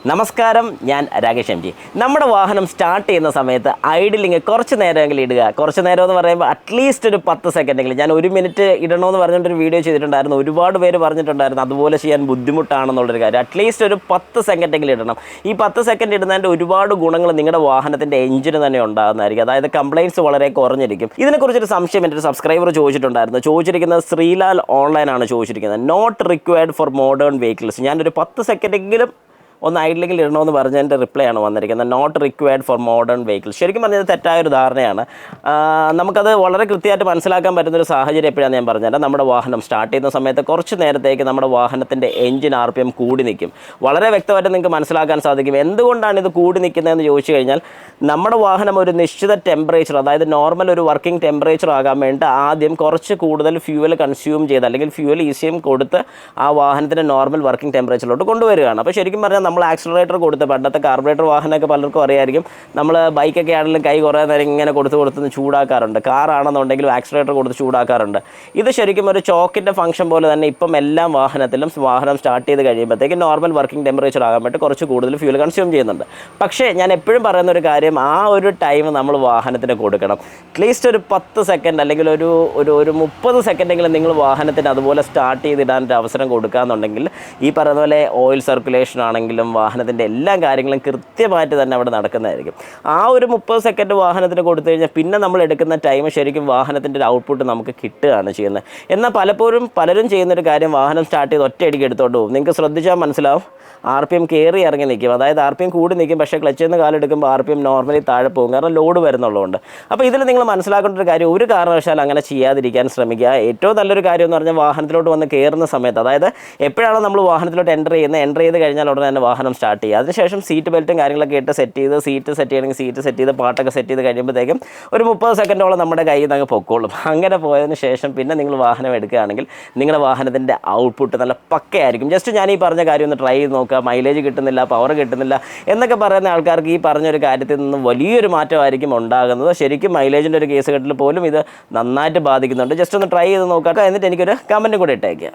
നമസ്കാരം, ഞാൻ Rakesh M G. നമ്മുടെ വാഹനം സ്റ്റാർട്ട് ചെയ്യുന്ന സമയത്ത് ഐഡിലിങ് കുറച്ച് നേരമെങ്കിലും ഇടുക. കുറച്ച് നേരം എന്ന് പറയുമ്പോൾ അറ്റ്ലീസ്റ്റ് ഒരു 10 സെക്കൻഡെങ്കിലും. ഞാൻ 1 മിനിറ്റ് ഇടണമെന്ന് പറഞ്ഞിട്ടൊരു വീഡിയോ ചെയ്തിട്ടുണ്ടായിരുന്നു. ഒരുപാട് പേര് പറഞ്ഞിട്ടുണ്ടായിരുന്നു അതുപോലെ ചെയ്യാൻ ബുദ്ധിമുട്ടാണെന്നുള്ളൊരു കാര്യം. അറ്റ്ലീസ്റ്റ് ഒരു 10 സെക്കൻഡെങ്കിലും ഇടണം. ഈ 10 സെക്കൻഡ് ഇടുന്നതിൻ്റെ ഒരുപാട് ഗുണങ്ങൾ നിങ്ങളുടെ വാഹനത്തിൻ്റെ എഞ്ചിന് തന്നെ ഉണ്ടാകുന്നതായിരിക്കും. അതായത് കംപ്ലയിൻറ്റ്സ് വളരെ കുറഞ്ഞിരിക്കും. ഇതിനെക്കുറിച്ചൊരു സംശയം എൻ്റെ ഒരു സബ്സ്ക്രൈബർ ചോദിച്ചിരിക്കുന്നത് ശ്രീലാൽ ഓൺലൈനാണ് ചോദിച്ചിരിക്കുന്നത്. Not required for modern vehicles. ഞാനൊരു 10 സെക്കൻഡെങ്കിലും ഒന്ന് ഐഡിലെങ്കിൽ ഇടണമെന്ന് പറഞ്ഞതിൻ്റെ റിപ്ലൈ ആണ് വന്നിരിക്കുന്നത്. Not required for modern vehicles. ശരിക്കും പറഞ്ഞത് തെറ്റായൊരു ധാരണയാണ്. നമുക്കത് വളരെ കൃത്യമായിട്ട് മനസ്സിലാക്കാൻ പറ്റുന്നൊരു സാഹചര്യം എപ്പോഴാണ് ഞാൻ പറഞ്ഞുതരാം. നമ്മുടെ വാഹനം സ്റ്റാർട്ട് ചെയ്യുന്ന സമയത്ത് കുറച്ച് നേരത്തേക്ക് നമ്മുടെ വാഹനത്തിൻ്റെ എഞ്ചിൻ RPM കൂടി നിൽക്കും. വളരെ വ്യക്തമായിട്ട് നിങ്ങൾക്ക് മനസ്സിലാക്കാൻ സാധിക്കും. എന്തുകൊണ്ടാണ് ഇത് കൂടി നിൽക്കുന്നതെന്ന് ചോദിച്ചു കഴിഞ്ഞാൽ, നമ്മുടെ വാഹനം ഒരു നിശ്ചിത ടെമ്പറേച്ചർ, അതായത് നോർമൽ ഒരു വർക്കിംഗ് ടെമ്പറേച്ചർ ആകാൻ വേണ്ടി ആദ്യം കുറച്ച് കൂടുതൽ ഫ്യൂവൽ കൺസ്യൂം ചെയ്ത് അല്ലെങ്കിൽ ഫ്യൂവൽ ECM കൊടുത്ത് ആ വാഹനത്തിൻ്റെ നോർമൽ വർക്കിംഗ് ടെമ്പറേച്ചറിലോട്ട് കൊണ്ടുവരികയാണ്. അപ്പോൾ ശരിക്കും പറഞ്ഞാൽ നമ്മൾ ആക്സിലറേറ്റർ കൊടുത്ത്, പണ്ടത്തെ കാർബറേറ്റർ വാഹനമൊക്കെ പലർക്കും അറിയായിരിക്കും, നമ്മൾ ബൈക്കൊക്കെ ആണെങ്കിലും കൈ കുറേ നേരം ഇങ്ങനെ കൊടുത്ത് ചൂടാക്കാറുണ്ട്. കാറാണെന്നുണ്ടെങ്കിലും ആക്സിലറേറ്റർ കൊടുത്ത് ചൂടാക്കാറുണ്ട്. ഇത് ശരിക്കും ഒരു ചോക്കിൻ്റെ ഫംഗ്ഷൻ പോലെ തന്നെ ഇപ്പം എല്ലാ വാഹനം സ്റ്റാർട്ട് ചെയ്ത് കഴിയുമ്പോഴത്തേക്ക് നോർമൽ വർക്കിംഗ് ടെമ്പറേച്ചർ ആകാൻ വേണ്ടി കുറച്ച് കൂടുതൽ ഫ്യൂൽ കൺസ്യൂം ചെയ്യുന്നുണ്ട്. പക്ഷേ ഞാൻ എപ്പോഴും പറയുന്ന ഒരു കാര്യം, ആ ഒരു ടൈം നമ്മൾ വാഹനത്തിന് കൊടുക്കണം. അറ്റ്ലീസ്റ്റ് ഒരു 10 സെക്കൻഡ് അല്ലെങ്കിൽ ഒരു 30 സെക്കൻഡെങ്കിലും നിങ്ങൾ വാഹനത്തിന് അതുപോലെ സ്റ്റാർട്ട് ചെയ്തിടാനൊരു അവസരം കൊടുക്കുകയെന്നുണ്ടെങ്കിൽ ഈ പറയുന്ന പോലെ ഓയിൽ സർക്കുലേഷൻ ആണെങ്കിലും വാഹനത്തിൻ്റെ എല്ലാ കാര്യങ്ങളും കൃത്യമായിട്ട് തന്നെ അവിടെ നടക്കുന്നതായിരിക്കും. ആ ഒരു 30 സെക്കൻഡ് വാഹനത്തിന് കൊടുത്തു കഴിഞ്ഞാൽ പിന്നെ നമ്മൾ എടുക്കുന്ന ടൈം ശരിക്കും വാഹനത്തിൻ്റെ ഒരു ഔട്ട്പുട്ട് നമുക്ക് കിട്ടുകയാണ് ചെയ്യുന്നത്. എന്നാൽ പലരും ചെയ്യുന്നൊരു കാര്യം, വാഹനം സ്റ്റാർട്ട് ചെയ്ത് ഒറ്റയടിക്ക് എടുത്തോണ്ട് പോകും. നിങ്ങൾക്ക് ശ്രദ്ധിച്ചാൽ മനസ്സിലാവും, RPM കയറി ഇറങ്ങി നിൽക്കും. അതായത് RPM കൂടി നിൽക്കും, പക്ഷേ ക്ലച്ചിൽ നിന്ന് കാലെടുക്കുമ്പോൾ RPM നോർമലി താഴെ പോകും, കാരണം ലോഡ് വരുന്നുള്ളതുകൊണ്ട്. അപ്പോൾ ഇതിൽ നിങ്ങൾ മനസ്സിലാക്കേണ്ട ഒരു കാര്യം, ഒരു കാരണവശാലും അങ്ങനെ ചെയ്യാതിരിക്കാൻ ശ്രമിക്കുക. ഏറ്റവും നല്ലൊരു കാര്യം എന്ന് പറഞ്ഞാൽ, വാഹനത്തിലോട്ട് വന്ന് കയറുന്ന സമയത്ത്, അതായത് എപ്പോഴാണ് നമ്മൾ വാഹനത്തിലോട്ട് എൻ്റർ ചെയ്ത് കഴിഞ്ഞാൽ ഉടനെ തന്നെ വാഹനം സ്റ്റാർട്ട് ചെയ്യുക. അതിനുശേഷം സീറ്റ് ബെൽറ്റും കാര്യങ്ങളൊക്കെ ഇട്ട് സീറ്റ് സെറ്റ് ചെയ്യണമെങ്കിൽ പാട്ടൊക്കെ സെറ്റ് ചെയ്ത് കഴിയുമ്പോഴത്തേക്കും ഒരു 30 സെക്കൻഡോളം നമ്മുടെ കയ്യിൽ നിന്ന് അങ്ങ് പൊക്കോളും. അങ്ങനെ പോയതിന് ശേഷം പിന്നെ നിങ്ങൾ വാഹനം എടുക്കുകയാണെങ്കിൽ നിങ്ങളുടെ വാഹനത്തിൻ്റെ ഔട്ട്പുട്ട് നല്ല പക്കയായിരിക്കും. ജസ്റ്റ് ഞാൻ ഈ പറഞ്ഞ കാര്യം ഒന്ന് ട്രൈ ചെയ്ത് നോക്കുക. മൈലേജ് കിട്ടുന്നില്ല, പവർ കിട്ടുന്നില്ല എന്നൊക്കെ പറയുന്ന ആൾക്കാർക്ക് ഈ പറഞ്ഞൊരു കാര്യത്തിൽ നിന്ന് വലിയൊരു മാറ്റമായിരിക്കും ഉണ്ടാകുന്നത്. ശരിക്കും മൈലേജിൻ്റെ ഒരു കേസ് കെട്ടിൽ പോലും ഇത് നന്നായിട്ട് ബാധിക്കുന്നുണ്ട്. ജസ്റ്റ് ഒന്ന് ട്രൈ ചെയ്ത് നോക്കുക. എന്നിട്ട് എനിക്കൊരു കമൻറ്റും കൂടെ ഇട്ടേക്കുക.